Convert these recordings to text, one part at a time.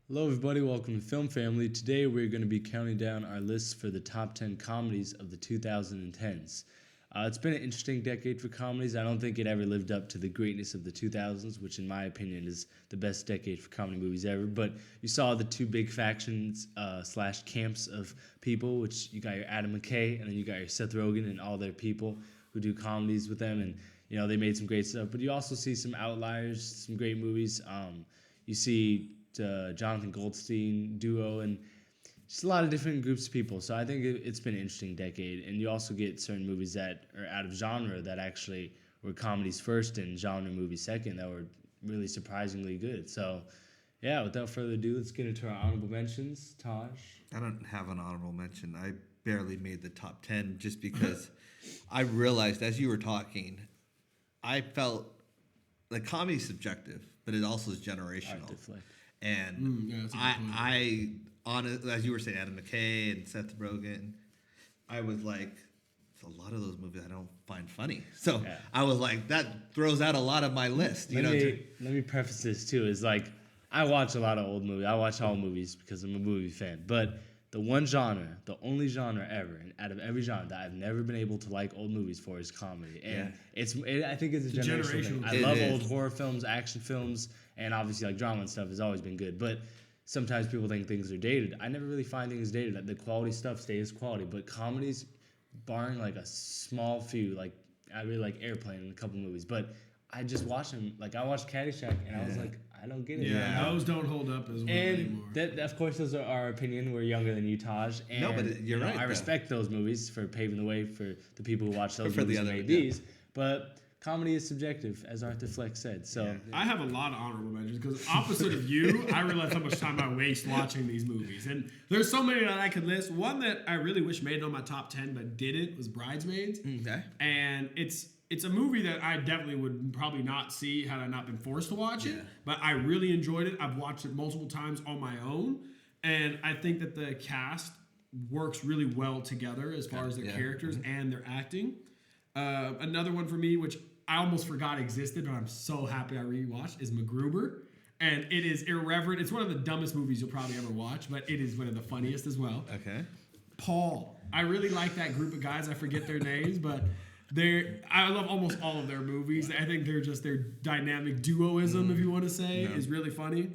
Hello, everybody. Welcome to Film Family. Today, we're going to be counting down our lists for the top 10 comedies of the 2010s. It's been an interesting decade for comedies. I don't think it ever lived up to the greatness of the 2000s, which, in my opinion, is the best decade for comedy movies ever. But you saw the two big factions slash camps of people, which you got your Adam McKay, and then you got your Seth Rogen and all their people who do comedies with them, and they made some great stuff. But you also see some outliers, some great movies. You see Jonathan Goldstein duo, and just a lot of different groups of people. So I think it's been an interesting decade. And you also get certain movies that are out of genre that actually were comedies first and genre movies second that were really surprisingly good. So yeah, without further ado, let's get into our honorable mentions. Taj? I don't have an honorable mention. I barely made the top 10 just because I realized as you were talking, I felt like comedy is subjective, but it also is generational. And as you were saying, Adam McKay and Seth Rogen, I was like, a lot of those movies I don't find funny. So yeah. I was like, that throws out a lot of my list. Let me preface this too. Is like, I watch a lot of old movies. I watch all movies because I'm a movie fan. But the one genre, the only genre ever, and out of every genre that I've never been able to like old movies for is comedy. And I think it's a generational thing. I love old horror films, action films, and obviously like drama and stuff has always been good. But sometimes people think things are dated. I never really find things dated. The quality stuff stays quality. But comedies, barring like a small few, like I really like Airplane and a couple movies, but I just watch them. Like I watched Caddyshack and I was like, I don't get it. Yeah, those don't hold up as well anymore. And of course, those are our opinion. We're younger than you, Taj. And, no, but you're right. I respect those movies for paving the way for the people who watch those movies and made these. But comedy is subjective, as Arthur Fleck said. So I have a lot of honorable mentions because opposite of you, I realize how much time I waste watching these movies. And there's so many that I could list. One that I really wish made it on my top 10 but didn't was Bridesmaids. Okay. And it's a movie that I definitely would probably not see had I not been forced to watch it. But I really enjoyed it. I've watched it multiple times on my own. And I think that the cast works really well together as far as their characters and their acting. Another one for me, which I almost forgot existed, but I'm so happy I rewatched, is MacGruber. And it is irreverent. It's one of the dumbest movies you'll probably ever watch, but it is one of the funniest as well. Okay. Paul. I really like that group of guys. I forget their names, but I love almost all of their movies. I think their dynamic duoism, if you want to say, is really funny.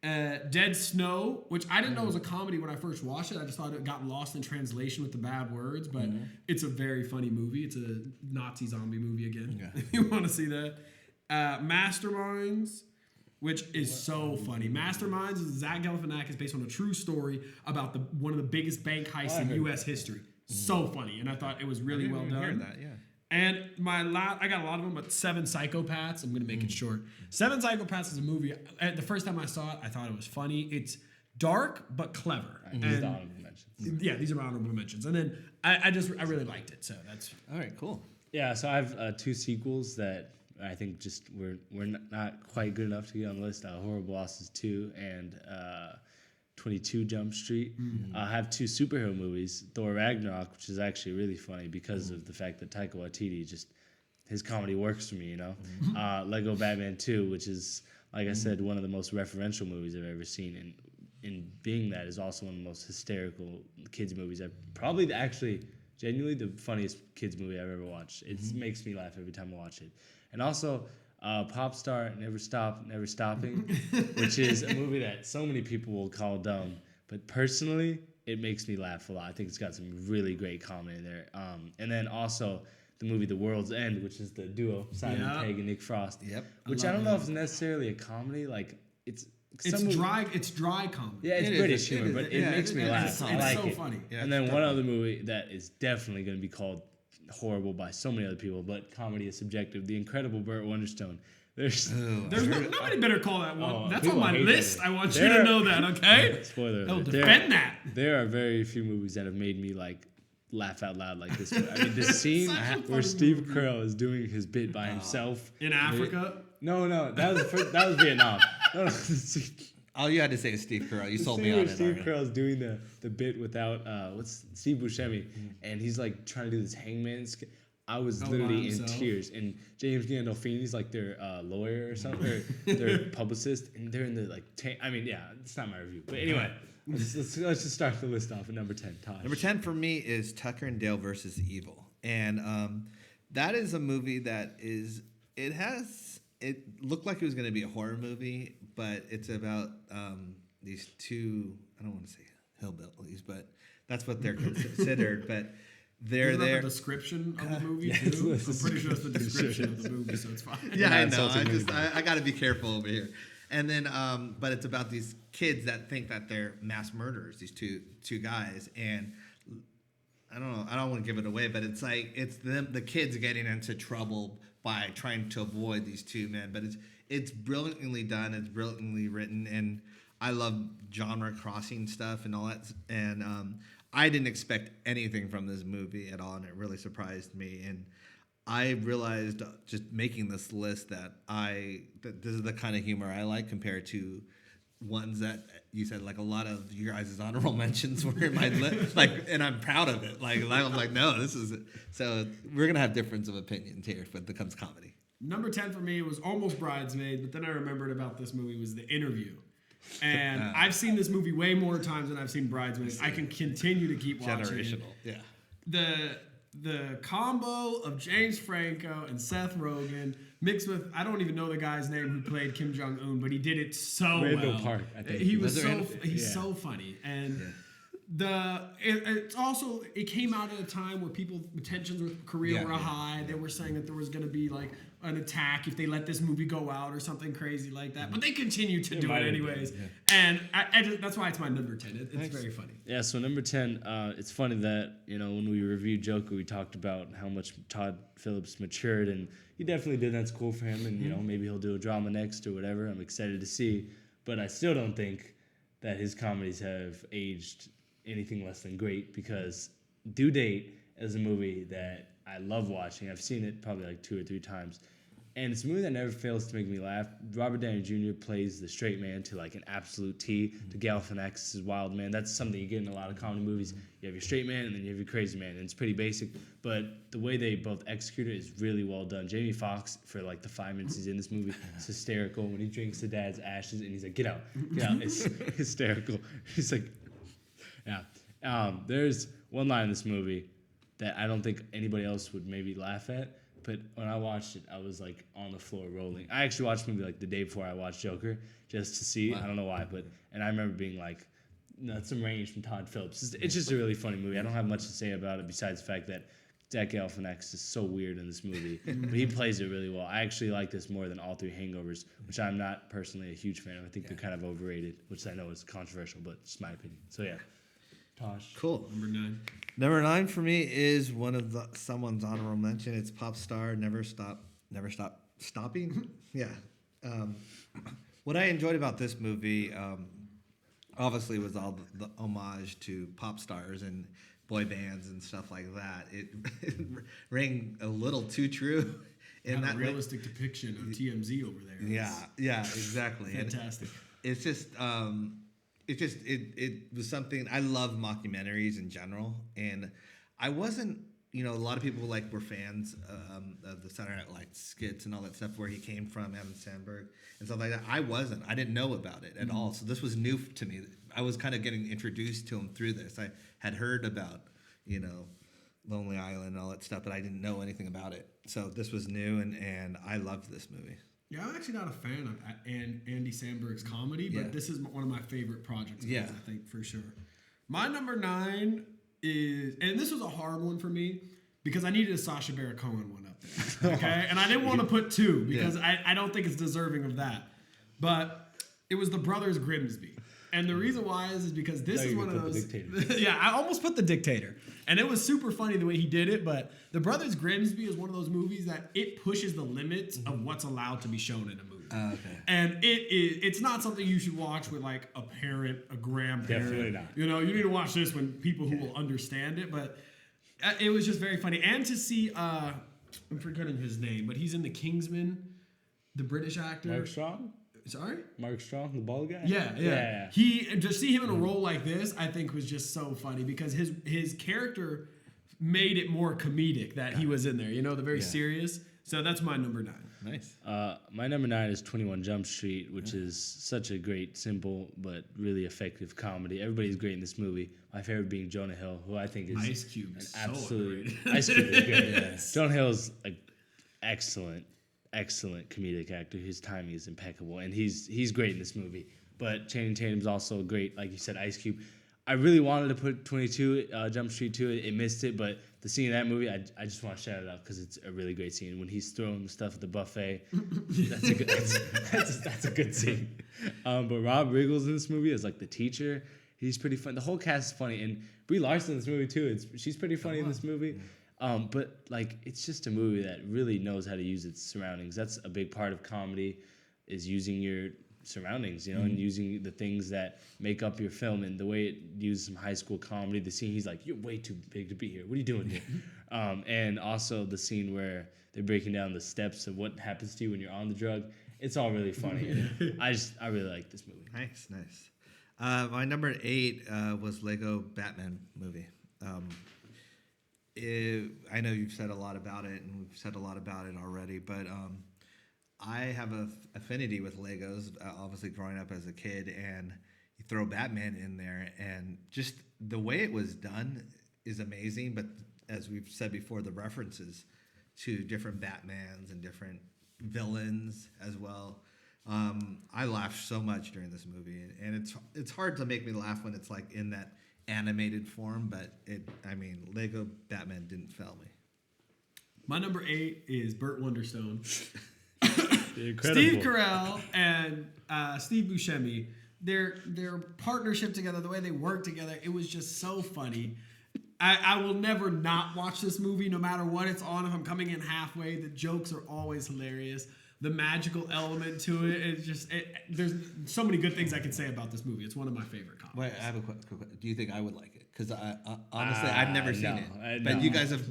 Dead Snow, which I didn't know was a comedy when I first watched it. I just thought it got lost in translation with the bad words, but it's a very funny movie. It's a Nazi zombie movie again, if you want to see that. Masterminds, which is so funny. Masterminds is Zach Galifianakis based on a true story about one of the biggest bank heists in U.S. history. So funny, and I thought it was really well done. I heard that, yeah. And I got a lot of them, but Seven Psychopaths, I'm going to make it short. Seven Psychopaths is a movie, the first time I saw it, I thought it was funny. It's dark, but clever. These are the honorable mentions. Yeah, these are my honorable mentions. And then I really liked it, so that's... All right, cool. Yeah, so I have two sequels that I think just were not quite good enough to get on the list. Horrible Bosses 2 and 22 Jump Street. I have two superhero movies, Thor Ragnarok, which is actually really funny because of the fact that Taika Waititi his comedy works for me, Lego Batman 2, which is, like I said, one of the most referential movies I've ever seen, and in being that is also one of the most hysterical kids movies. Probably actually genuinely the funniest kids movie I've ever watched. It makes me laugh every time I watch it. And also POPSTAR, Never Stop, Never Stopping, which is a movie that so many people will call dumb, but personally, it makes me laugh a lot. I think it's got some really great comedy in there. And then also the movie The World's End, which is the duo, Simon Pegg and Nick Frost. Yep. Which I don't know if it's necessarily a comedy. Like it's dry comedy. Yeah, it's British humor, but it makes me laugh. I like so it. Funny. Yeah, and then one other movie that is definitely going to be called horrible by so many other people, but comedy is subjective. The Incredible Burt Wonderstone. Nobody better call that one. That's on my list. I want you to know that, okay? Spoiler alert. They'll defend that. There are very few movies that have made me laugh out loud like this. I mean, this scene where Steve Carell is doing his bit by himself in Africa. No, that was Vietnam. No, all you had to say is Steve Carell. You sold me on it. Steve Carell's doing the bit without Steve Buscemi, and he's like trying to do this hangman. I was by literally in himself. tears. And James Gandolfini's like their lawyer or something, or their publicist, and they're in the like. I mean, yeah, it's not my review, but anyway, let's just start the list off at number 10. Taj. Number 10 for me is Tucker and Dale versus Evil. And that is a movie that is, it looked like it was going to be a horror movie, but it's about these two, I don't want to say hillbillies, but that's what they're considered, but they're Isn't that there. the description of the movie too? I'm pretty sure it's the description of the movie, so it's fine. Yeah, I know. insulting I got to be careful over here. And then, but it's about these kids that think that they're mass murderers. These two guys, and I don't know. I don't want to give it away, but it's like it's the kids getting into trouble by trying to avoid these two men. But it's brilliantly done. It's brilliantly written, and I love genre crossing stuff and all that. And I didn't expect anything from this movie at all, and it really surprised me. And I realized just making this list that this is the kind of humor I like compared to ones that you said, like a lot of your guys' honorable mentions were in my list, like, and I'm proud of it. Like I'm like, no, this is it. So we're gonna have difference of opinions here when it comes comedy. Number 10 for me was almost Bridesmaids, but then I remembered about this movie was The Interview. And I've seen this movie way more times than I've seen Bridesmaids. I can continue to keep watching Generational, it. yeah. The combo of James Franco and Seth Rogen mixed with, I don't even know the guy's name who played Kim Jong-un, but he did it so Randall well. Park, I think. He was Yeah. so funny. And it's also, it came out at a time where tensions with Korea were high. They were saying that there was going to be like an attack if they let this movie go out or something crazy like that. But they continued to do it anyways. And that's why it's my number 10. It's very funny. Yeah, so number 10, it's funny that, when we reviewed Joker, we talked about how much Todd Phillips matured, and he definitely did. That's cool for him, and, maybe he'll do a drama next or whatever. I'm excited to see. But I still don't think that his comedies have aged anything less than great, because Due Date is a movie that I love watching. I've seen it probably like 2 or 3 times. And it's a movie that never fails to make me laugh. Robert Downey Jr. plays the straight man to like an absolute T. To Galifianakis' wild man. That's something you get in a lot of comedy movies. You have your straight man and then you have your crazy man. And it's pretty basic. But the way they both execute it is really well done. Jamie Foxx, for like the 5 minutes he's in this movie, is hysterical. When he drinks the dad's ashes and he's like, get out. It's hysterical. He's like, yeah. There's one line in this movie that I don't think anybody else would maybe laugh at. But when I watched it, I was like on the floor rolling. I actually watched the movie like the day before I watched Joker, just to see. Wow. I don't know why, and I remember being like, that's some range from Todd Phillips. It's just a really funny movie. I don't have much to say about it besides the fact that Zach Galifianakis is so weird in this movie, but he plays it really well. I actually like this more than all 3 Hangovers, which I'm not personally a huge fan of. I think they're kind of overrated, which I know is controversial, but it's my opinion. So yeah. Tosh. Cool. Number 9. Number 9 for me is one of someone's honorable mention. It's POPSTAR, Never Stop Stopping. Yeah. What I enjoyed about this movie, obviously, was all the homage to pop stars and boy bands and stuff like that. It rang a little too true. In that realistic depiction of TMZ over there. Yeah, exactly. Fantastic. And it's just. It was something. I love mockumentaries in general, and I wasn't, a lot of people were fans of the Saturday Night Live skits and all that stuff where he came from, Adam Sandberg and stuff like that. I wasn't. I didn't know about it at all. So this was new to me. I was kind of getting introduced to him through this. I had heard about, Lonely Island and all that stuff, but I didn't know anything about it. So this was new, and I loved this movie. Yeah, I'm actually not a fan of Andy Samberg's comedy, but this is one of my favorite projects. I think, for sure. My number 9 is, and this was a hard one for me because I needed a Sacha Baron Cohen one up there. Okay, and I didn't want to put 2 because I don't think it's deserving of that. But it was the Brothers Grimsby. And the reason why is because this is one of those. Yeah, I almost put The Dictator. And it was super funny the way he did it, but The Brothers Grimsby is one of those movies that it pushes the limits of what's allowed to be shown in a movie. Okay. And it's not something you should watch with like a parent, a grandparent. Definitely not. You need to watch this when people who will understand it, but it was just very funny. And to see, I'm forgetting his name, but he's in The Kingsman, the British actor. Mark Strong? Sorry? Mark Strong, the bald guy? Yeah. He, to see him in a role like this, I think was just so funny because his character made it more comedic that he was in there. You know, the very serious. So that's my number 9. Nice. My number 9 is 21 Jump Street, which is such a great, simple, but really effective comedy. Everybody's great in this movie. My favorite being Jonah Hill, who I think is Ice Cube is absolutely Ice Cube is great. Jonah Hill's an excellent comedic actor. His timing is impeccable, and he's great in this movie. But Channing Tatum's also great, like you said, Ice Cube. I really wanted to put 22 Jump Street to it. It missed it, but the scene in that movie, I just want to shout it out because it's a really great scene. When he's throwing stuff at the buffet, that's a good scene. But Rob Riggles in this movie is like the teacher. He's pretty fun. The whole cast is funny, and Brie Larson in this movie too. She's pretty funny in this movie. But like, it's just a movie that really knows how to use its surroundings. That's a big part of comedy, is using your surroundings, and using the things that make up your film. And the way it uses some high school comedy, the scene he's like, "You're way too big to be here. What are you doing here?" And also the scene where they're breaking down the steps of what happens to you when you're on the drug. It's all really funny. And I really like this movie. Nice. My number 8 was Lego Batman movie. I know you've said a lot about it, and we've said a lot about it already, but I have an affinity with Legos, obviously growing up as a kid, and you throw Batman in there, and just the way it was done is amazing. But as we've said before, the references to different Batmans and different villains as well. I laughed so much during this movie, and it's hard to make me laugh when it's like in that animated form, but Lego Batman didn't fail me. My number 8 is Burt Wonderstone. Incredible. Steve Carell and Steve Buscemi, their partnership together, the way they work together, it was just so funny. I will never not watch this movie, no matter what it's on. If I'm coming in halfway, the jokes are always hilarious. The magical element to it, there's so many good things I can say about this movie. It's one of my favorite comedies. Wait, I have a quick. Do you think I would like it? Because honestly, I've never seen it. But no. you guys have.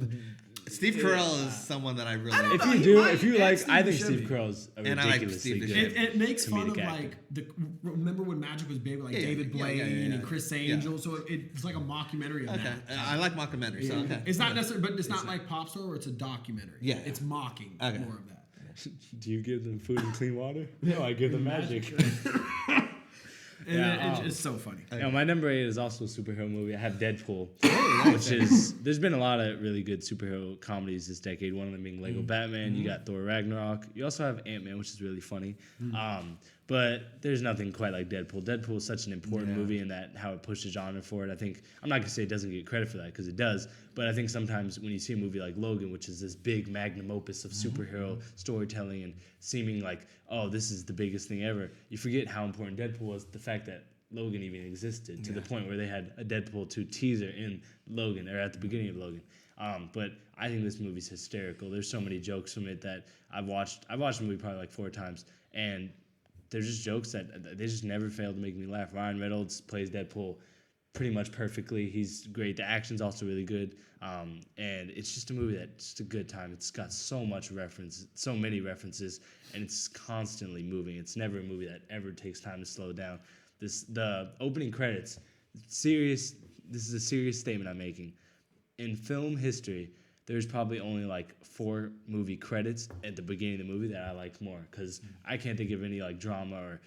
Steve Carell is someone that I really. If you like, I think Steve Carell's a And I like ridiculously Steve good. Buscemi. It makes fun of comedic like actor. remember when Magic was big, with like David Blaine and Chris Angel. So it's like a mockumentary of Okay, that. I like mockumentaries. So okay. It's not necessarily, but it's not like POPSTAR where it's a documentary. Yeah. It's mocking more of that. Do you give them food and clean water? No, I give them magic. It's so funny. My number 8 is also a superhero movie. I have Deadpool, which there's been a lot of really good superhero comedies this decade. One of them being Lego Batman. You got Thor Ragnarok. You also have Ant-Man, which is really funny. But there's nothing quite like Deadpool. Deadpool is such an important movie in that how it pushes genre forward. I think, I'm not going to say it doesn't get credit for that, because it does, but I think sometimes when you see a movie like Logan, which is this big magnum opus of superhero storytelling and seeming like, oh, this is the biggest thing ever, you forget how important Deadpool was, the fact that Logan even existed, to the point where they had a Deadpool 2 teaser in Logan, or at the beginning of Logan. But I think this movie's hysterical. There's so many jokes from it that I've watched the movie probably like 4 times, and there's just jokes that they just never fail to make me laugh. Ryan Reynolds plays Deadpool pretty much perfectly. He's great. The action's also really good. And it's just a movie that's just a good time. It's got so many references, and it's constantly moving. It's never a movie that ever takes time to slow down. The opening credits, this is a serious statement I'm making. In film history, there's probably only like 4 movie credits at the beginning of the movie that I like more, because I can't think of any like drama or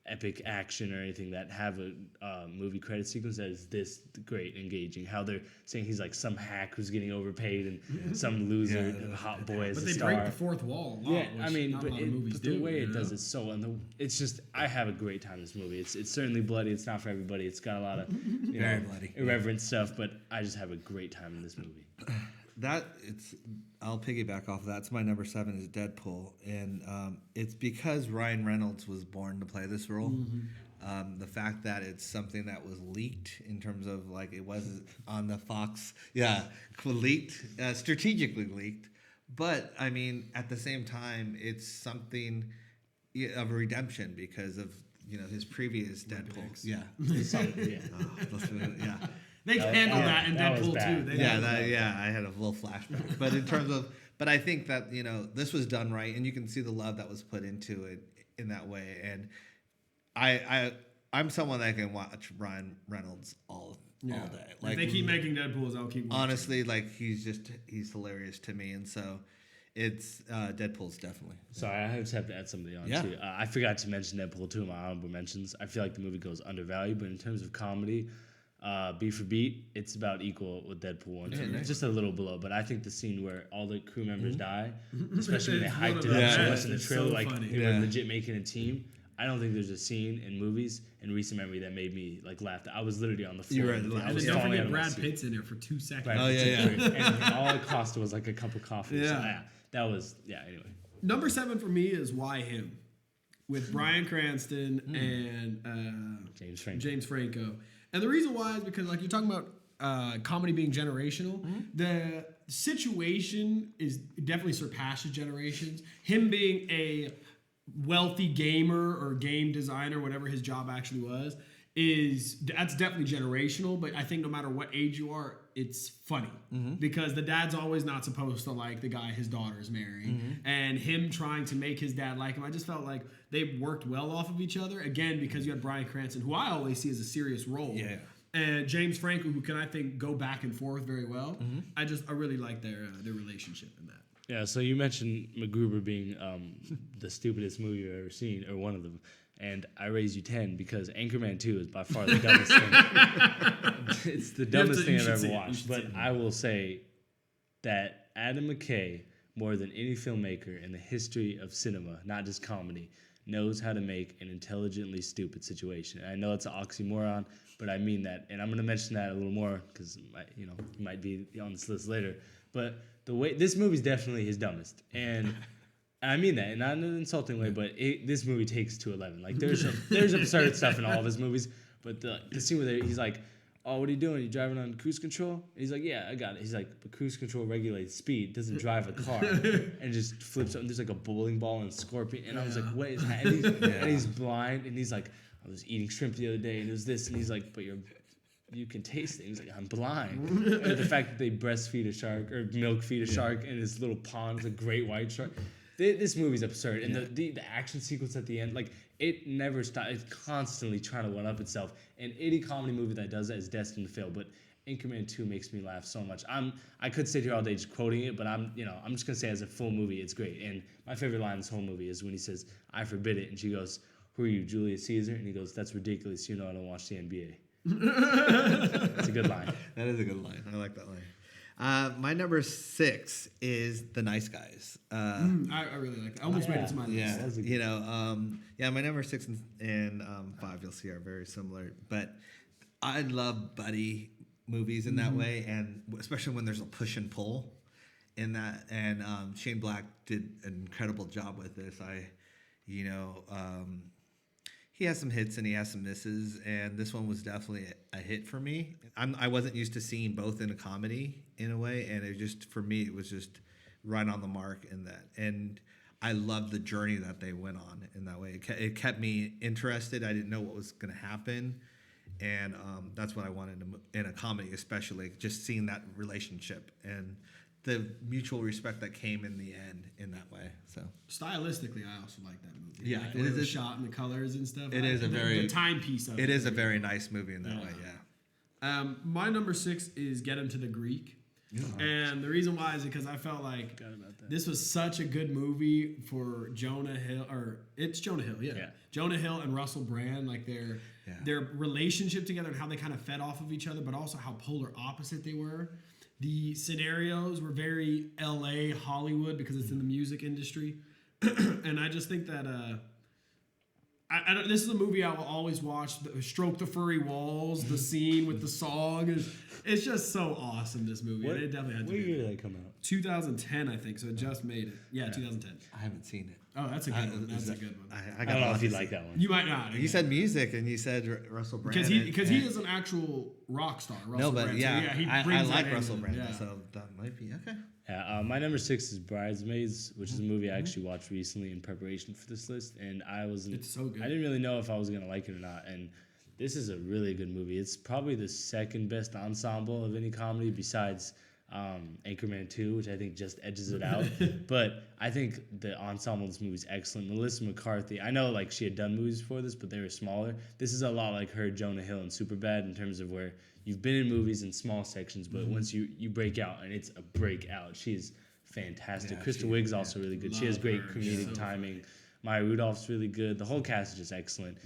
epic action or anything that have a movie credit sequence that is this great, engaging. How they're saying he's like some hack who's getting overpaid and some loser hot boy as But a they star. break the fourth wall a lot. Yeah, which I mean, not but a lot of movies the do, way it you does know? it so, it's just, I have a great time in this movie. It's certainly bloody. It's not for everybody. It's got a lot of Very bloody. irreverent stuff, but I just have a great time in this movie. I'll piggyback off of that. It's my number 7 is Deadpool, and it's because Ryan Reynolds was born to play this role. The fact that it's something that was leaked in terms of like it was on the Fox, leaked, strategically leaked. But I mean, at the same time, it's something of a redemption because of his previous Deadpool. They handled that in that was Deadpool bad. too. I had a little flashback. But in terms of, I think that this was done right, and you can see the love that was put into it in that way. And I I'm someone that can watch Ryan Reynolds all day. If they keep making Deadpools, I'll keep watching. Honestly, like he's hilarious to me, and so it's Deadpool's definitely. Sorry, I just have to add something on too. I forgot to mention Deadpool too in my honorable mentions. I feel like the movie goes undervalued, but in terms of comedy, beat for beat, it's about equal with Deadpool 1 2. It's just a little below, but I think the scene where all the crew members die, especially when they hyped it up so much in the trailer, like they were legit making a team. I don't think there's a scene in movies in recent memory that made me like laugh. I was literally on the floor. And then don't forget Brad Pitt's in there for 2 seconds. And all it cost was like a cup of coffee. Yeah. So, that was anyway. Number 7 for me is Why Him, with Bryan Cranston and James Franco. And the reason why is because, like, you're talking about comedy being generational. The situation is definitely surpasses generations. Him being a wealthy gamer or game designer, whatever his job actually was, that's definitely generational. But I think no matter what age you are, it's funny because the dad's always not supposed to like the guy his daughter's marrying, and him trying to make his dad like him. I just felt like they worked well off of each other, again because you had Bryan Cranston, who I always see as a serious role, and James Franco, who can, I think, go back and forth very well. I really like their relationship in that. Yeah, so you mentioned MacGruber being the stupidest movie you've ever seen, or one of them. And I raise you 10 because Anchorman 2 is by far the dumbest thing. It's the dumbest thing I've ever watched. But I will say that Adam McKay, more than any filmmaker in the history of cinema, not just comedy, knows how to make an intelligently stupid situation. And I know it's an oxymoron, but I mean that. And I'm going to mention that a little more because you might be on this list later. But the way this movie's definitely his dumbest. And I mean that, not in an insulting way, but this movie takes to 11. Like there's absurd stuff in all of his movies, but the scene where he's like, "Oh, what are you doing? You driving on cruise control?" And he's like, "Yeah, I got it." He's like, "But cruise control regulates speed, doesn't drive a car," and just flips up. And there's like a bowling ball and scorpion, and I was like, "What is that?" And he's blind, and he's like, "I was eating shrimp the other day, and it was this," and he's like, "But you can taste it." He's like, "I'm blind." And the fact that they breastfeed a shark or milk feed a shark in this little pond, a great white shark. This movie's absurd, and the action sequence at the end, like it never stops. It's constantly trying to one up itself. And any comedy movie that does that is destined to fail. But Anchorman 2 makes me laugh so much. I could sit here all day just quoting it, but I'm just gonna say as a full movie, it's great. And my favorite line in this whole movie is when he says, "I forbid it," and she goes, "Who are you, Julius Caesar?" And he goes, "That's ridiculous. You know I don't watch the NBA." It's a good line. That is a good line. I like that line. My number 6 is The Nice Guys. I really like that. I almost made it to my list. Yeah, my number 6 and 5, you'll see, are very similar. But I love buddy movies in that way, and especially when there's a push and pull in that. And Shane Black did an incredible job with this. He has some hits and he has some misses, and this one was definitely a hit for me. I wasn't used to seeing both in a comedy in a way, and for me, it was just right on the mark in that. And I loved the journey that they went on in that way. It kept me interested. I didn't know what was going to happen, and that's what I wanted in a comedy, especially just seeing that relationship and the mutual respect that came in the end in that way. So stylistically, I also like that movie. Yeah, like it is shot and the colors and stuff. It is the timepiece of it. It is a very nice movie in that way. Yeah. My number 6 is Get Him to the Greek. And the reason why is because I felt like this was such a good movie for Jonah Hill, Jonah Hill and Russell Brand, like their relationship together and how they kind of fed off of each other, but also how polar opposite they were. The scenarios were very LA, Hollywood, because it's in the music industry. And I just think that this is a movie I will always watch. Stroke the Furry Walls, the scene with the song. It's just so awesome, this movie. It definitely had to be. What year did that come out? 2010, I think. So it just made it. Yeah, 2010. I haven't seen it. Oh, that's a good one. That's a good one. I don't know if you like that one. You might not. You said music, and you said Russell Brand. Because he is an actual rock star. Russell Brand. I like Russell Brand, so that might be okay. Yeah, my number 6 is Bridesmaids, which is a movie I actually watched recently in preparation for this list, and it's so good. I didn't really know if I was gonna like it or not, and this is a really good movie. It's probably the second best ensemble of any comedy besides Anchorman 2, which I think just edges it out. But I think the ensemble of this movie is excellent. Melissa McCarthy, I know like she had done movies before this, but they were smaller. This is a lot like her Jonah Hill and Superbad in terms of where you've been in movies in small sections, but once you break out, and it's a breakout, she's fantastic. Yeah, Krista Wiig's also really good. She has great comedic timing. Maya Rudolph's really good. The whole cast is just excellent.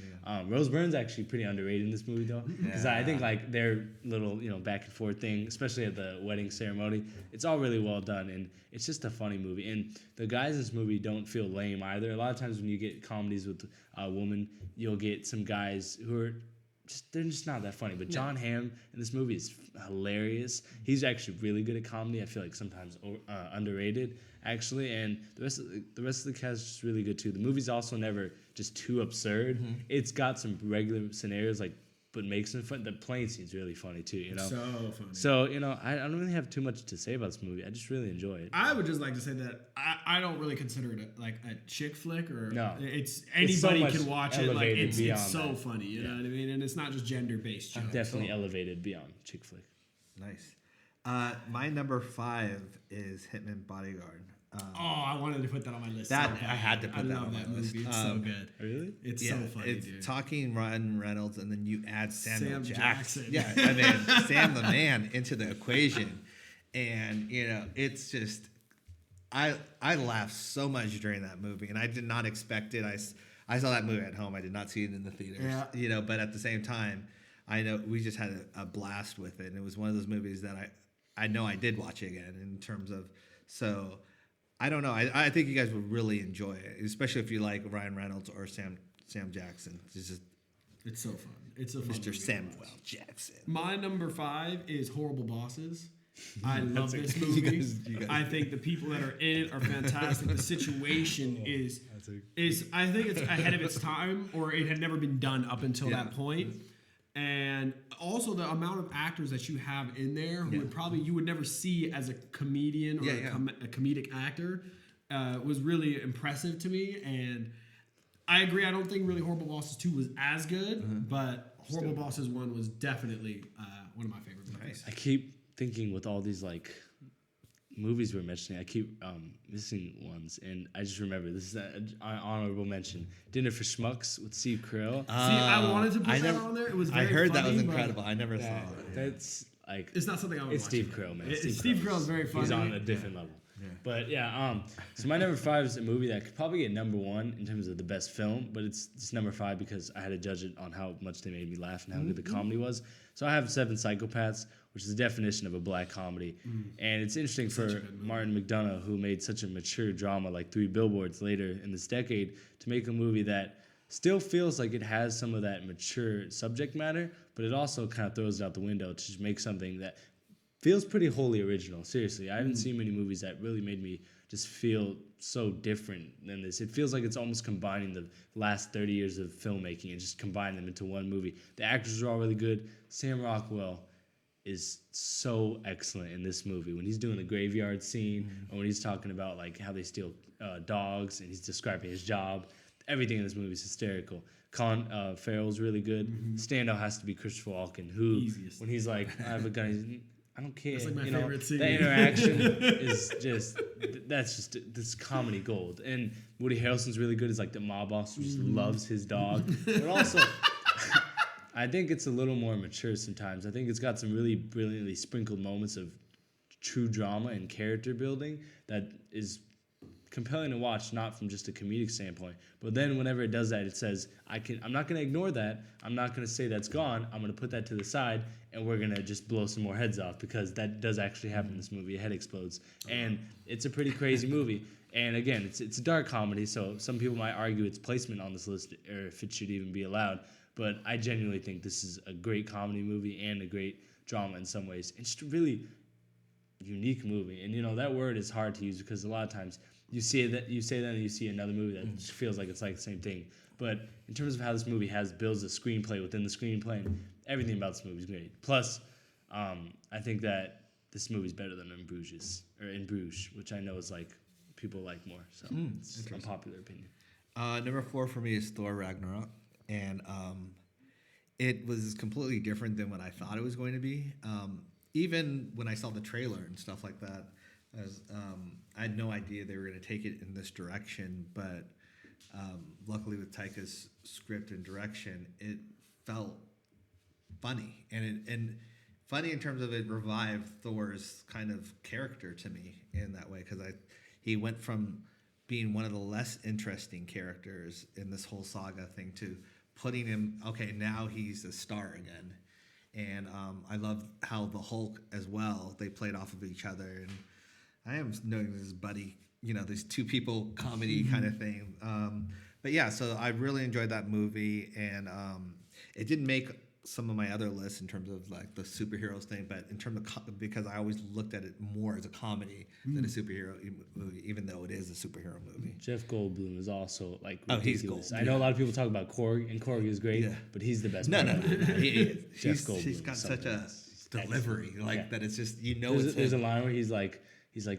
Rose Byrne's actually pretty underrated in this movie though, because I think like their little back and forth thing, especially at the wedding ceremony, it's all really well done, and it's just a funny movie. And the guys in this movie don't feel lame either. A lot of times when you get comedies with a woman, you'll get some guys who are they're just not that funny. But John Hamm in this movie is hilarious. He's actually really good at comedy. I feel like sometimes underrated, actually. And the rest of the cast is just really good too. The movie's also never just too absurd. It's got some regular scenarios but makes them fun. The plane scene's really funny too, So funny. So, I don't really have too much to say about this movie. I just really enjoy it. I would just like to say that I don't really consider it like a chick flick or it's so anybody much can watch it. Like elevated it's beyond so that. funny, you know what I mean? And it's not just gender based. Definitely elevated beyond chick flick. Nice. My number 5 is Hitman Bodyguard. I wanted to put that on my list. That so bad. I had to put that love on my that list. movie. It's so good. Really? It's so funny, it's dude. talking Ryan Reynolds, and then you add Samuel Sam Jackson. Jackson. Yeah, I mean Sam the Man into the equation, and it's just I laughed so much during that movie, and I did not expect it. I saw that movie at home. I did not see it in the theaters. Yeah. But at the same time, I know we just had a blast with it, and it was one of those movies that I know I did watch again in terms of so. I don't know. I think you guys would really enjoy it, especially if you like Ryan Reynolds or Sam Jackson. It's so fun. It's a fun Mr. movie to Samuel watch. Jackson. My number 5 is Horrible Bosses. I love this You movie. guys- I think the people that are in it are fantastic. The situation is I think it's ahead of its time, or it had never been done up until that point. And also the amount of actors that you have in there who you would never see as a comedian or a comedic actor was really impressive to me. And I agree. I don't think really Horrible Bosses 2 was as good, but Horrible Bosses 1 was definitely one of my favorite movies. I keep thinking with all these like movies we're mentioning, I keep missing ones, and I just remember this is an honorable mention: Dinner for Schmucks with Steve Carell. See, I wanted to put that on there. It was very I heard that funny, was but incredible. I never saw it. That's like It's not something I would it's watch Steve again. Carell, man. Steve Carell's very funny. He's on a different level. But so my number 5 is a movie that could probably get number 1 in terms of the best film, but it's number 5 because I had to judge it on how much they made me laugh and how good the comedy was. So I have Seven Psychopaths, which is the definition of a black comedy. And it's interesting for Martin McDonagh, who made such a mature drama like 3 Billboards later in this decade, to make a movie that still feels like it has some of that mature subject matter, but it also kind of throws it out the window to just make something that feels pretty wholly original. Seriously, I haven't seen many movies that really made me just feel so different than this. It feels like it's almost combining the last 30 years of filmmaking and just combine them into one movie. The actors are all really good. Sam Rockwell is so excellent in this movie. When he's doing the graveyard scene, or when he's talking about like how they steal dogs, and he's describing his job, everything in this movie is hysterical. Colin Farrell's really good. Standout has to be Christopher Walken, who when he's like, I have a gun, I don't care. That's like my favorite scene. The interaction is just this comedy gold. And Woody Harrelson's really good as like the mob boss who just loves his dog. But also, I think it's a little more mature sometimes. I think it's got some really brilliantly sprinkled moments of true drama and character building that is compelling to watch, not from just a comedic standpoint. But then whenever it does that, it says, I'm not going to ignore that. I'm not going to say that's gone. I'm going to put that to the side, and we're going to just blow some more heads off, because that does actually happen in this movie. A head explodes. And it's a pretty crazy movie. And again, it's a dark comedy, so some people might argue its placement on this list, or if it should even be allowed. But I genuinely think this is a great comedy movie and a great drama in some ways. It's just a really unique movie. And that word is hard to use, because a lot of times you say that and you see another movie that just feels like it's like the same thing. But in terms of how this movie builds a screenplay within the screenplay, and everything about this movie is great. Plus, I think that this movie is better than In Bruges, which I know is like people like more. So it's a popular opinion. Number 4 for me is Thor Ragnarok, and it was completely different than what I thought it was going to be. even when I saw the trailer and stuff like that, I had no idea they were going to take it in this direction. But luckily, with Taika's script and direction, it felt funny, and funny in terms of it revived Thor's kind of character to me in that way, because he went from being one of the less interesting characters in this whole saga thing to putting him, okay, now he's a star again. And I love how the Hulk as well, they played off of each other. And I am knowing this buddy, these two people comedy kind of thing. But yeah, so I really enjoyed that movie. And it didn't make some of my other lists in terms of like the superheroes thing, but in terms of because I always looked at it more as a comedy than a superhero movie, even though it is a superhero movie. Jeff Goldblum is also like ridiculous. He's gold. I know a lot of people talk about Korg, and Korg is great, but he's the best. No. He's got such a delivery that it's just there's a line where he's like,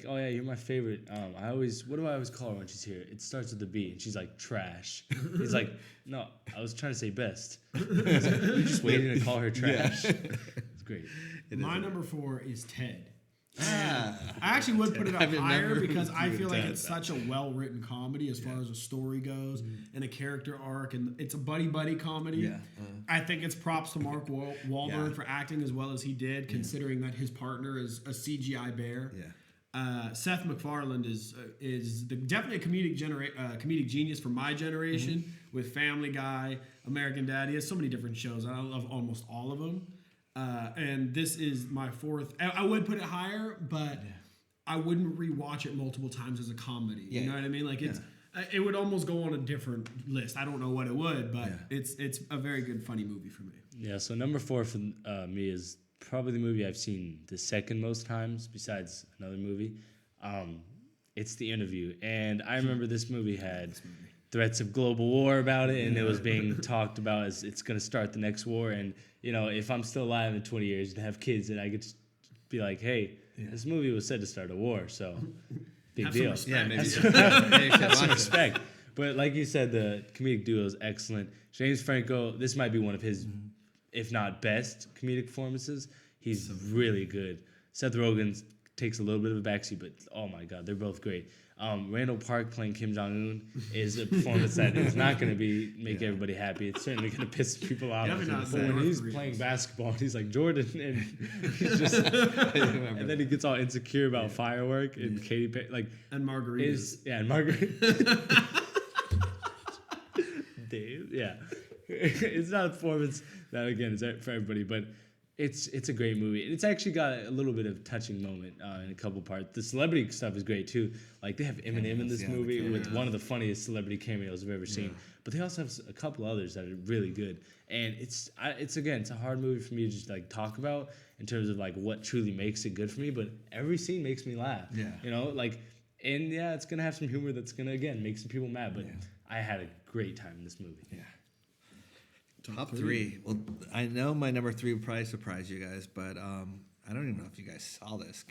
oh yeah, you're my favorite. What do I always call her when she's here? It starts with a B, and she's like trash. He's like, no, I was trying to say best. He's like, you're just waiting to call her trash. It's great. My number 4 is Ted. I actually would put it up higher because I feel like it's such a well-written comedy as far as a story goes and a character arc, and it's a buddy comedy. Yeah. I think it's props to Mark Wahlberg for acting as well as he did, considering that his partner is a CGI bear. Yeah. Seth MacFarlane is definitely a comedic genius for my generation with Family Guy, American Dad. He has so many different shows. I love almost all of them. And this is my 4th. I would put it higher, but I wouldn't rewatch it multiple times as a comedy. You know what I mean? Like it would almost go on a different list. I don't know what it would, but it's a very good funny movie for me. Yeah. So number 4 for me is probably the movie I've seen the second most times, besides another movie. It's The Interview, and I remember this movie had threats of global war about it, and it was being talked about as it's going to start the next war. And if I'm still alive in 20 years and have kids, and I could just be like, hey, this movie was said to start a war, so big deal. Some respect. Have some respect. But like you said, the comedic duo is excellent. James Franco, this might be one of his, if not best, comedic performances. He's really good. Seth Rogen takes a little bit of a backseat, but oh my God, they're both great. Randall Park playing Kim Jong-un is a performance that is not going to make everybody happy. It's certainly going to piss people off. But when he's playing basketball, he's like Jordan, and he's just, and then he gets all insecure about firework and Katy Perry, and margaritas. And Margaret. Dave, it's not a performance that again is for everybody, but it's a great movie. It's actually got a little bit of touching moment in a couple parts. The celebrity stuff is great too. Like they have Eminem in this movie with one of the funniest celebrity cameos I've ever seen. But they also have a couple others that are really good. And it's a hard movie for me to just like talk about in terms of like what truly makes it good for me. But every scene makes me laugh. Yeah. And it's gonna have some humor that's gonna again make some people mad. But I had a great time in this movie. Yeah. Top 3. Well, I know my number 3 would probably surprise you guys, but I don't even know if you guys saw this.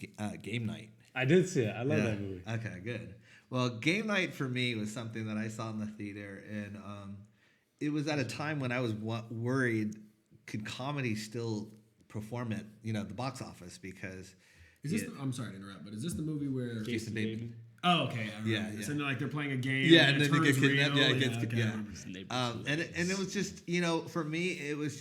Game Night. I did see it. I love that movie. Okay, good. Well, Game Night for me was something that I saw in the theater, and it was at a time when I was worried, could comedy still perform at the box office? Because I'm sorry to interrupt, but is this the movie where Jason Bateman? Oh, okay. Yeah. So they're playing a game. Yeah, and then then they get kidnapped. real. Yeah, it gets And it was just for me it was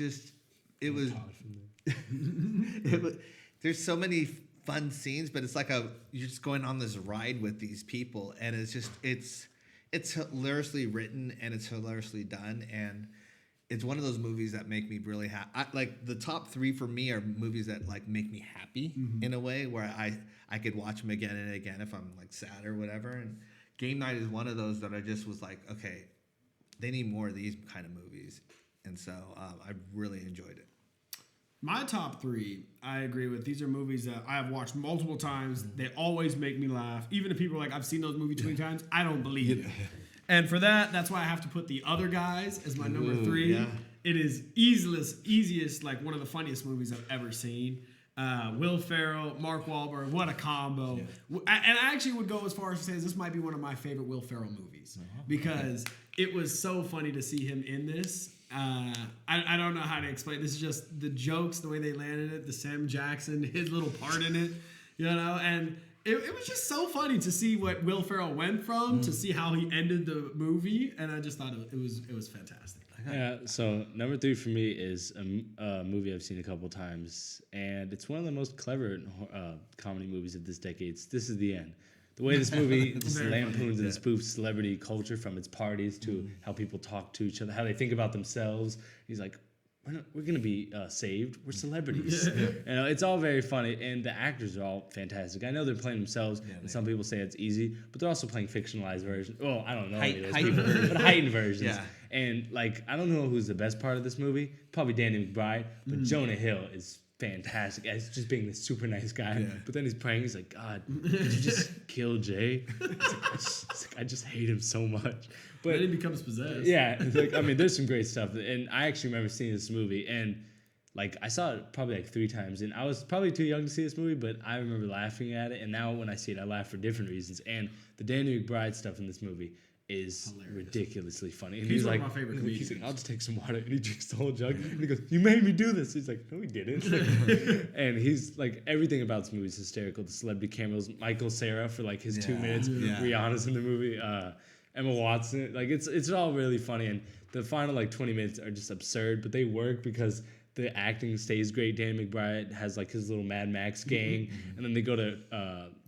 there's so many fun scenes, but it's like you're just going on this ride with these people, and it's hilariously written and it's hilariously done, and it's one of those movies that make me really happy. Like the top 3 for me are movies that like make me happy in a way where I could watch them again and again if I'm like sad or whatever. And Game Night is one of those that I just was like, okay, they need more of these kind of movies. And so I really enjoyed it. My top 3, I agree with. These are movies that I have watched multiple times. They always make me laugh. Even if people are like, I've seen those movies 20 times, I don't believe it. And for that's why I have to put The Other Guys as my number 3. Yeah. It is easiest, like one of the funniest movies I've ever seen. Will Ferrell, Mark Wahlberg, what a combo. And I actually would go as far as to say this might be one of my favorite Will Ferrell movies because it was so funny to see him in this. I don't know how to explain. This is just the jokes, the way they landed it, the Sam Jackson, his little part in it, and it was just so funny to see what Will Ferrell went from to see how he ended the movie, and I just thought it was fantastic. Yeah, so number 3 for me is a movie I've seen a couple times, and it's one of the most clever comedy movies of this decade. This Is the End. The way this movie just lampoons and spoofs celebrity culture, from its parties to how people talk to each other, how they think about themselves. He's like, we're going to be saved. We're celebrities. It's all very funny, and the actors are all fantastic. I know they're playing themselves, and some people say it's easy, but they're also playing fictionalized versions. Well, I don't know heightened versions. Yeah. And I don't know who's the best part of this movie. Probably Danny McBride, but Jonah Hill is fantastic as just being this super nice guy. Yeah. But then he's praying. He's like, God, did you just kill Jay? I just hate him so much. But then he becomes possessed. Yeah, there's some great stuff, and I actually remember seeing this movie, and I saw it probably 3 times, and I was probably too young to see this movie, but I remember laughing at it, and now when I see it, I laugh for different reasons. And the Danny McBride stuff in this movie is ridiculously funny. And he's one of my favorite comedians. He's like, I'll just take some water, and he drinks the whole jug, and he goes, you made me do this. He's like, no, he didn't. And he's everything about this movie is hysterical. The celebrity cameos, Michael Cera for his 2 minutes, Rihanna's in the movie, Emma Watson, it's all really funny, and the final 20 minutes are just absurd, but they work because the acting stays great. Dan McBride has his little Mad Max gang, and then they go to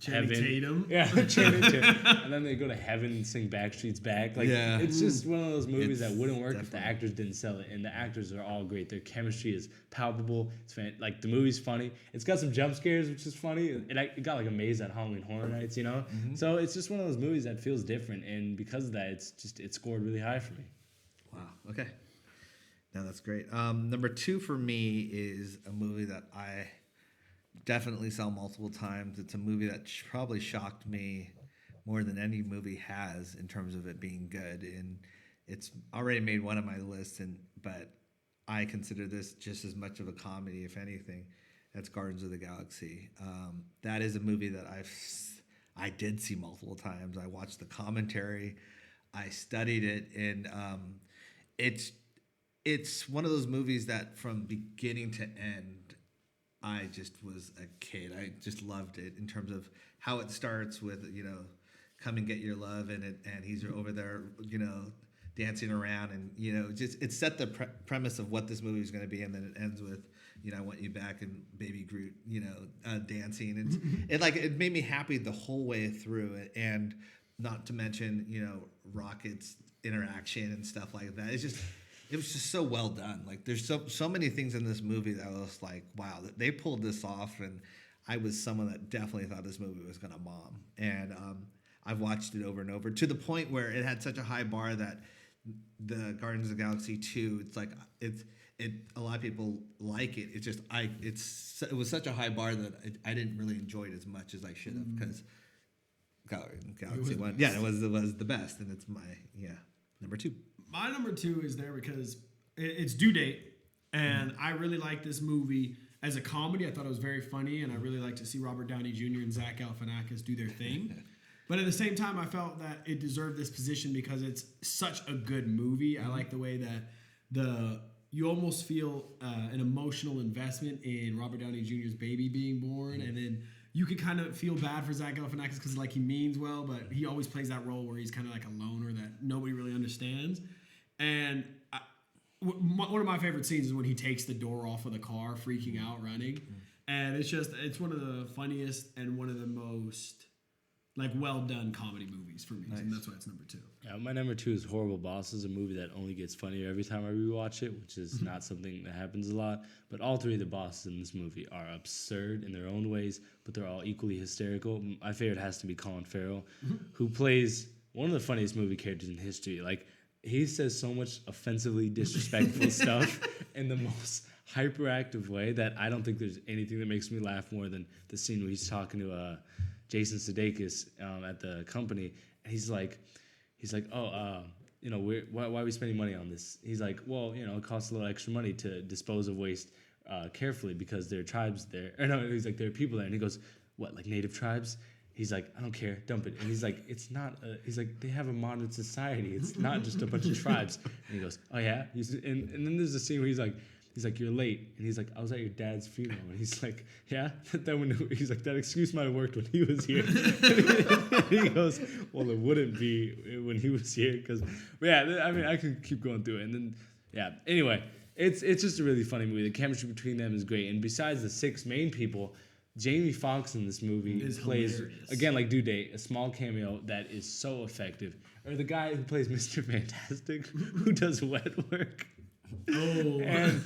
Channing heaven. Tatum. Yeah, Channing Tatum. And then they go to heaven and sing Backstreet's Back. It's just one of those movies that wouldn't work if the actors didn't sell it, and the actors are all great. Their chemistry is palpable. It's the movie's funny. It's got some jump scares, which is funny. It got a maze at Halloween Horror Nights, So it's just one of those movies that feels different, and because of that, it scored really high for me. Wow. Okay. No, that's great. Number 2 for me is a movie that I definitely saw multiple times. It's a movie that probably shocked me more than any movie has in terms of it being good. And it's already made one of my lists, but I consider this just as much of a comedy, if anything. That's Guardians of the Galaxy. That is a movie that I did see multiple times. I watched the commentary. I studied it, and it's one of those movies that from beginning to end, I just was a kid. I just loved it in terms of how it starts with, come and get your love, and he's over there, dancing around, and, just it set the premise of what this movie is going to be, and then it ends with, I want you back, and Baby Groot, dancing. And it made me happy the whole way through it, and not to mention, Rocket's interaction and stuff like that. It was just so well done. There's so many things in this movie that I was like, wow, they pulled this off. And I was someone that definitely thought this movie was gonna bomb. And I've watched it over and over to the point where it had such a high bar that the Guardians of the Galaxy 2, a lot of people like it. It's just it was such a high bar that I didn't really enjoy it as much as I should have, because Galaxy 1, it was the best, and it's my number 2. My number 2 is there because it's Due Date, and I really like this movie as a comedy. I thought it was very funny, and I really like to see Robert Downey Jr. and Zach Galifianakis do their thing. But at the same time, I felt that it deserved this position because it's such a good movie. I like the way that you almost feel an emotional investment in Robert Downey Jr.'s baby being born, and then you can kind of feel bad for Zach Galifianakis because he means well, but he always plays that role where he's kind of like a loner that nobody really understands. And one of my favorite scenes is when he takes the door off of the car, freaking out, running. And it's one of the funniest and one of the most well done comedy movies for me. Nice. And that's why it's number 2. Yeah, my number 2 is Horrible Bosses, a movie that only gets funnier every time I rewatch it, which is not something that happens a lot. But all 3 of the bosses in this movie are absurd in their own ways, but they're all equally hysterical. My favorite has to be Colin Farrell, who plays one of the funniest movie characters in history. He says so much offensively disrespectful stuff in the most hyperactive way that I don't think there's anything that makes me laugh more than the scene where he's talking to Jason Sudeikis at the company, and he's like, oh, why are we spending money on this? He's like, well, it costs a little extra money to dispose of waste carefully because there are tribes there. Or no, he's like, there are people there. And he goes, what, like native tribes? He's like, I don't care, dump it. And he's like, it's not, he's like, they have a modern society. It's not just a bunch of tribes. And he goes, oh yeah? And then there's a scene where he's like, you're late. And he's like, I was at your dad's funeral. And he's like, yeah? He's like, that excuse might have worked when he was here. And he goes, well, it wouldn't be when he was here. Yeah, I mean, I could keep going through it. And then, yeah, anyway, it's just a really funny movie. The chemistry between them is great. And besides the 6 main people, Jamie Foxx in this movie plays, hilarious. again, like Due Date, a small cameo that is so effective. Or the guy who plays Mr. Fantastic, who does wet work. Oh. And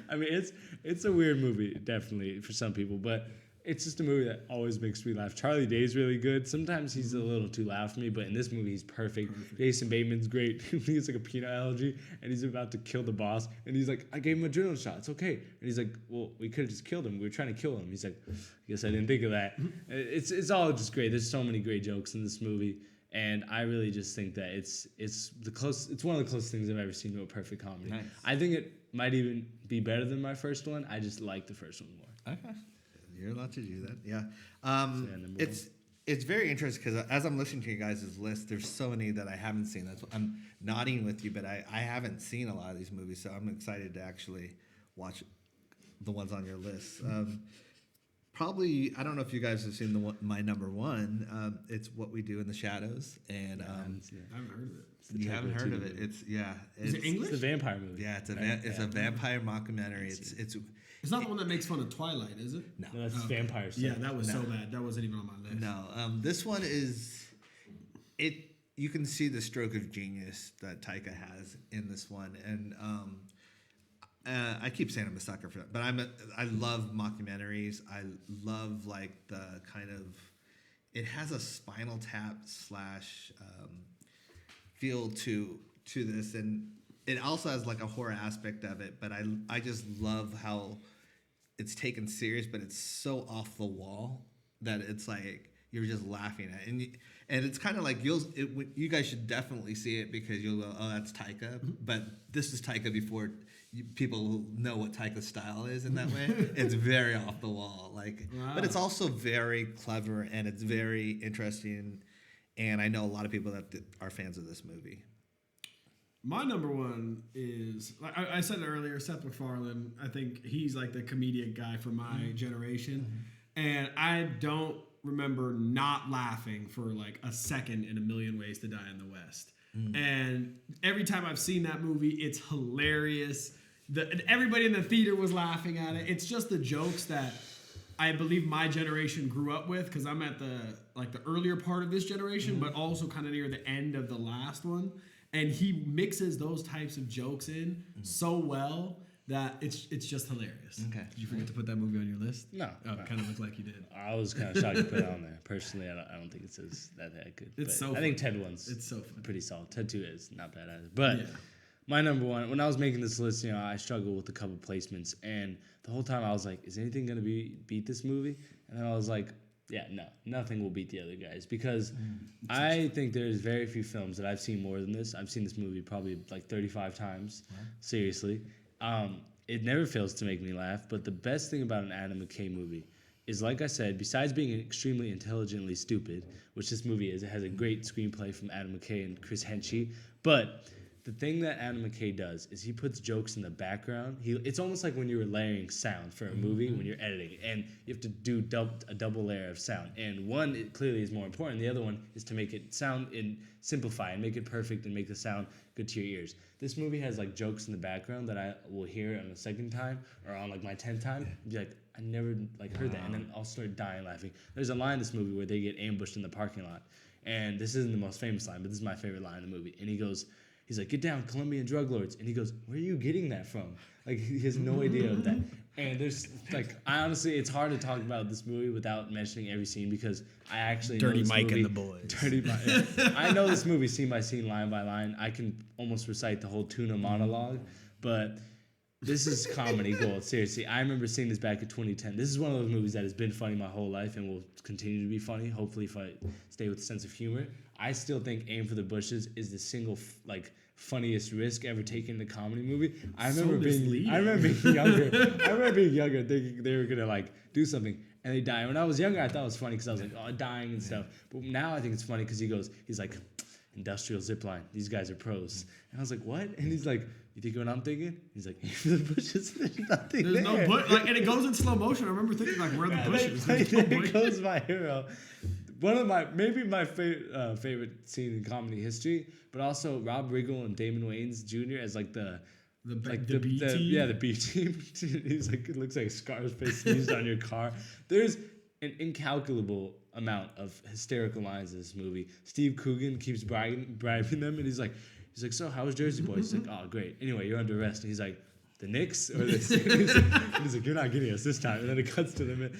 I mean, it's a weird movie, definitely, for some people, but it's just a movie that always makes me laugh. Charlie Day's really good. Sometimes he's a little too loud for me, but in this movie, he's perfect. Jason Bateman's great. He has like a peanut allergy, and he's about to kill the boss, and he's like, I gave him adrenaline shot. It's okay. And he's like, well, we could have just killed him. We were trying to kill him. He's like, I guess I didn't think of that. It's all just great. There's so many great jokes in this movie. And I really just think that it's one of the closest things I've ever seen to a perfect comedy. Nice. I think it might even be better than my first one. I just like the first one more. Okay. You're allowed to do that. Yeah. number It's very interesting because as I'm listening to you guys' list, there's so many that I haven't seen. That's I'm nodding with you, but I haven't seen a lot of these movies, so I'm excited to actually watch the ones on your list. Probably, I don't know if you guys have seen my number one. It's What We Do in the Shadows, and I haven't heard of it. you haven't heard of it. movie. Is it English? It's a vampire movie. Yeah, it's a vampire mockumentary. It's not the one that makes fun of Twilight, is it? No. No, that's vampire stuff. Yeah, that was so bad. That wasn't even on my list. No, this one is it. You can see the stroke of genius that Taika has in this one, and I keep saying I'm a sucker for that, but I love mockumentaries. I love like the kind of it has a Spinal Tap / feel to this, and it also has like a horror aspect of it. But I just love how it's taken serious, but it's so off the wall that it's like you're just laughing at it. And it's kind of like you guys should definitely see it because you'll go, oh, that's Taika. But this is Taika before people know what Taika's style is in that way. It's very off the wall, Wow. But it's also very clever and it's very interesting. And I know a lot of people that are fans of this movie. My number one is, like I said it earlier, Seth MacFarlane. I think he's like the comedian guy for my generation. And I don't remember not laughing for like a second in A Million Ways to Die in the West. And every time I've seen that movie, it's hilarious. Everybody in the theater was laughing at it. It's just the jokes that I believe my generation grew up with, because I'm at the earlier part of this generation, but also kind of near the end of the last one. And he mixes those types of jokes in so well that it's just hilarious. Okay. Did you forget to put that movie on your list? No. Oh, it kind of looked like you did. I was kind of shocked to put it on there. Personally, I don't think it's that good. It's But so I think funny. Ted 1's It's so funny. pretty solid. Ted 2 is not bad either. But Yeah. my number one, when I was making this list, I struggled with a couple placements. And the whole time I was like, is anything going to beat this movie? And then I was like, yeah, no, nothing will beat the other guys, because I think there's very few films that I've seen more than this. I've seen this movie probably like 35 times, seriously. It never fails to make me laugh, but the best thing about an Adam McKay movie is, like I said, besides being extremely intelligently stupid, which this movie is, it has a great screenplay from Adam McKay and Chris Henchy, but the thing that Adam McKay does is he puts jokes in the background. It's almost like when you were layering sound for a movie when you're editing, and you have to do a double layer of sound. And one, it clearly is more important. The other one is to make it sound and simplify and make it perfect and make the sound good to your ears. This movie has like jokes in the background that I will hear on the second time or on like my 10th time and be like, I never like heard that, and then I'll start dying laughing. There's a line in this movie where they get ambushed in the parking lot, and this isn't the most famous line, but this is my favorite line in the movie. And he's like, get down, Colombian drug lords. And he goes, where are you getting that from? Like, he has no idea of that. And there's, like, honestly, it's hard to talk about this movie without mentioning every scene, because I actually Dirty know this Mike movie, and the Boys. Dirty Mike. Yeah. I know this movie scene by scene, line by line. I can almost recite the whole tuna monologue, but this is comedy gold. Seriously, I remember seeing this back in 2010. This is one of those movies that has been funny my whole life and will continue to be funny, hopefully, if I stay with a sense of humor. I still think Aim for the Bushes is the single funniest risk ever taken in a comedy movie. I remember being younger thinking they were gonna like do something and they die. When I was younger, I thought it was funny because I was like, oh, dying and stuff. But now I think it's funny because he's like, industrial zipline. These guys are pros. And I was like, what? And he's like, you think what I'm thinking? He's like, Aim for the Bushes. There's nothing There's there. no bush, and it goes in slow motion. I remember thinking like, where are the bushes? There goes my hero. One of my favorite scene in comedy history, but also Rob Riggle and Damon Wayans Jr. as like the B team. Yeah, the B team. He's like, it looks like Scarface sneezed on your car. There's an incalculable amount of hysterical lines in this movie. Steve Coogan keeps bribing them, and he's like, so how was Jersey Boys? He's like, oh, great. Anyway, you're under arrest. And he's like, the Knicks or this? He's like, you're not getting us this time. And then it cuts to them.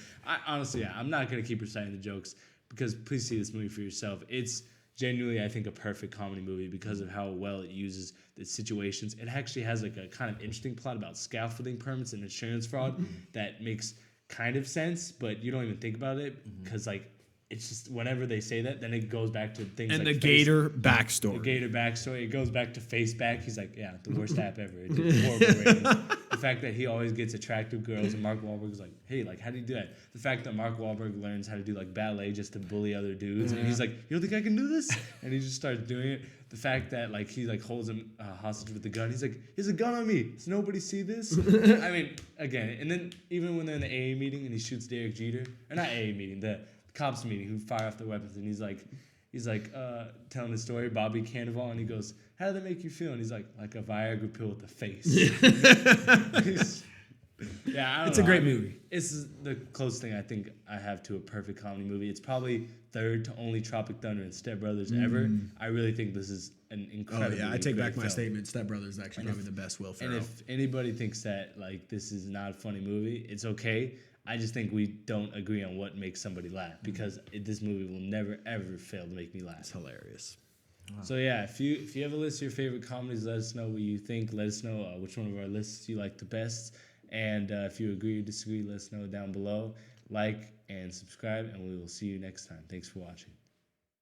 Honestly, I'm not gonna keep reciting the jokes because please see this movie for yourself. It's genuinely, I think, a perfect comedy movie because of how well it uses the situations. It actually has like a kind of interesting plot about scaffolding permits and insurance fraud that makes kind of sense, but you don't even think about it because like it's just whenever they say that, then it goes back to things and like the Gator backstory. The Gator backstory. It goes back to Faceback. He's like, yeah, the worst app ever. It did horrible ratings. The fact that he always gets attractive girls, and Mark Wahlberg's like, hey, like, how do you do that? The fact that Mark Wahlberg learns how to do like ballet just to bully other dudes, and he's like, you don't think I can do this? And he just starts doing it. The fact that like he like holds him hostage with the gun. He's like, here's a gun on me. Does nobody see this? I mean, again, and then even when they're in the AA meeting and he shoots Derek Jeter, or not AA meeting, the cops meeting who fire off their weapons, and he's like telling the story, Bobby Cannavale, and he goes, how did that make you feel? And he's like a Viagra pill with a face. Yeah, I don't it's know. a great movie. It's the closest thing I think I have to a perfect comedy movie. It's probably third to only Tropic Thunder and Step Brothers ever. I really think this is an incredible. I take back my statement. Step Brothers is actually probably the best Will Ferrell. And if anybody thinks that like this is not a funny movie, it's okay. I just think we don't agree on what makes somebody laugh because this movie will never ever fail to make me laugh. It's hilarious. Wow. So yeah, if you have a list of your favorite comedies, let us know what you think. Let us know which one of our lists you like the best. And if you agree or disagree, let us know down below. Like and subscribe, and we will see you next time. Thanks for watching.